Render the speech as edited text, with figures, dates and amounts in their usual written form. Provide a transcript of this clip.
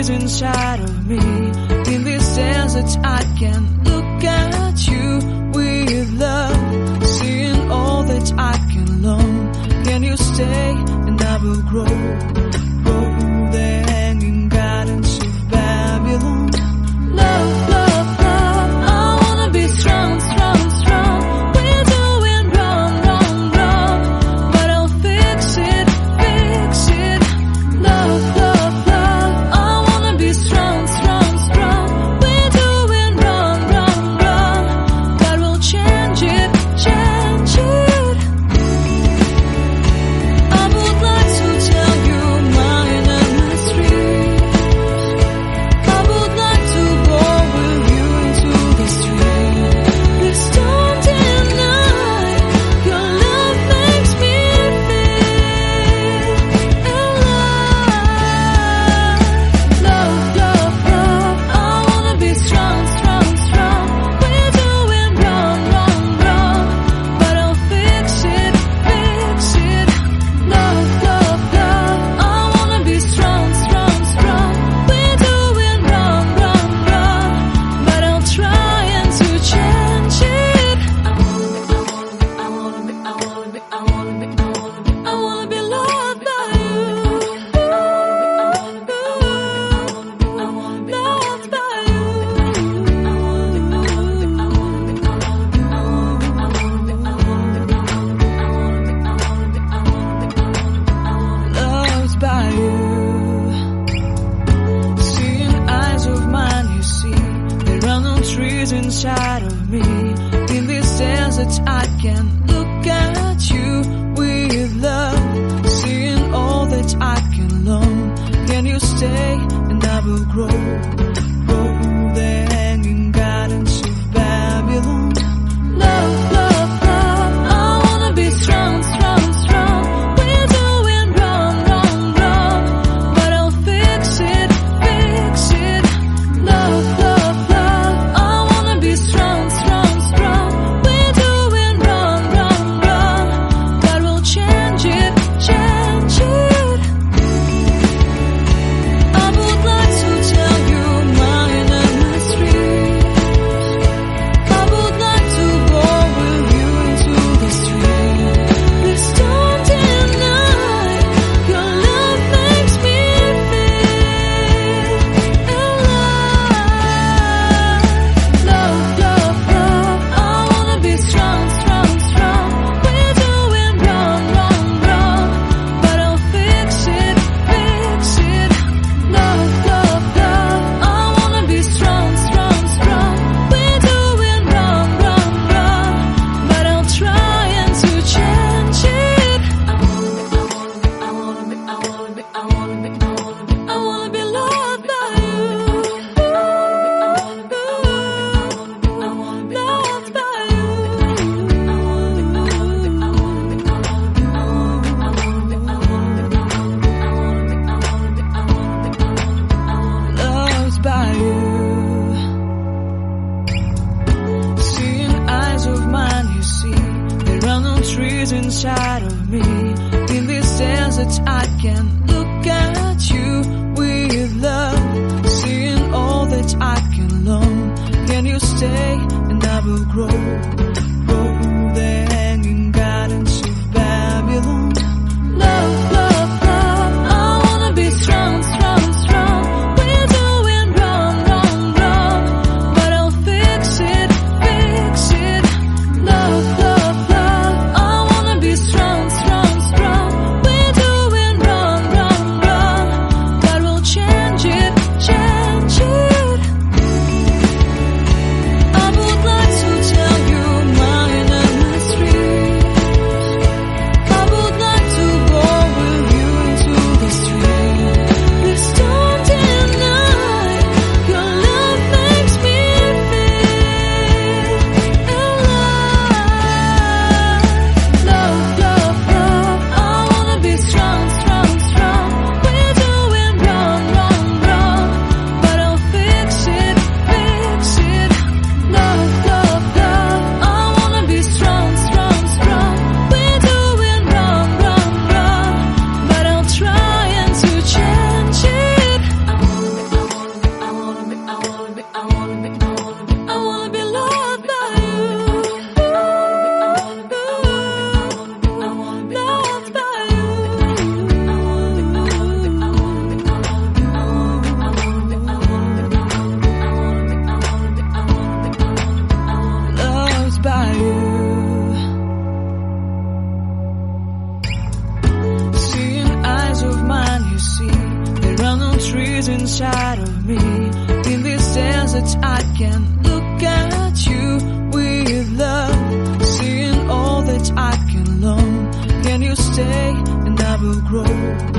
trees inside of me. In this desert I can look at you with love, seeing all that I can long. Can you stay and I will grow the hanging gardens of Babylon. Love, love, love, I wanna be strong, strong, strong. We're doing wrong, wrong, wrong, but I'll fix it, fix it. Love, love, love, I wanna be strong, strong, strong. We're doing wrong, wrong, wrong, but we'll change it, change it. I would like to tell you my mysteries. I would like to go with you into the street. Please don't deny your love makes me feel alive. Love, love, love, I wanna be strong, strong, strong. We're doing wrong, wrong, wrong, but I'll fix it, fix it. Love, love, love, I wanna be strong, strong, strong. We're doing wrong, wrong, wrong, but I'll try and to change it. I wanna be loved by you. Loved by you. Loved by you. Seeing eyes of mine, you see, there are no trees inside of me. In this desert I can look at you with love, seeing all that I can long. Can you stay and I will grow the hanging gardens of Babylon. Love, love, love, I wanna be strong, strong, strong. We're doing wrong, wrong, wrong, but I'll fix it, fix it. Love, love, love, I wanna be strong, strong, strong. We're doing wrong, wrong, wrong, but we'll change it, change it. I would like to tell you my mysteries. I would like to go with you into the street. Please don't deny your love makes me feel alive. Love, love, love, I wanna be strong, strong, strong. We're doing wrong, wrong, wrong, but I'll fix it, fix it. Love, love, love, I wanna be strong, strong, strong. We're doing wrong, wrong, wrong, but I'll try and to change it. I wanna be loved by you. Loved by you. Loved by you. Seeing eyes of mine, you see, there are no trees inside of me. In this desert I can look at you with love, seeing all that I can long. Can you stay and I will grow the hanging gardens of Babylon. Love, love, love, I wanna be strong, strong, strong. We're doing wrong, wrong, wrong, but I'll fix it, fix it. Love, love, love, I wanna be strong, strong, strong. We're doing wrong, wrong, wrong, but we'll change it, change it. I would like to tell you me. In this desert I can look at you with love, seeing all that I can learn. Can you stay and I will grow?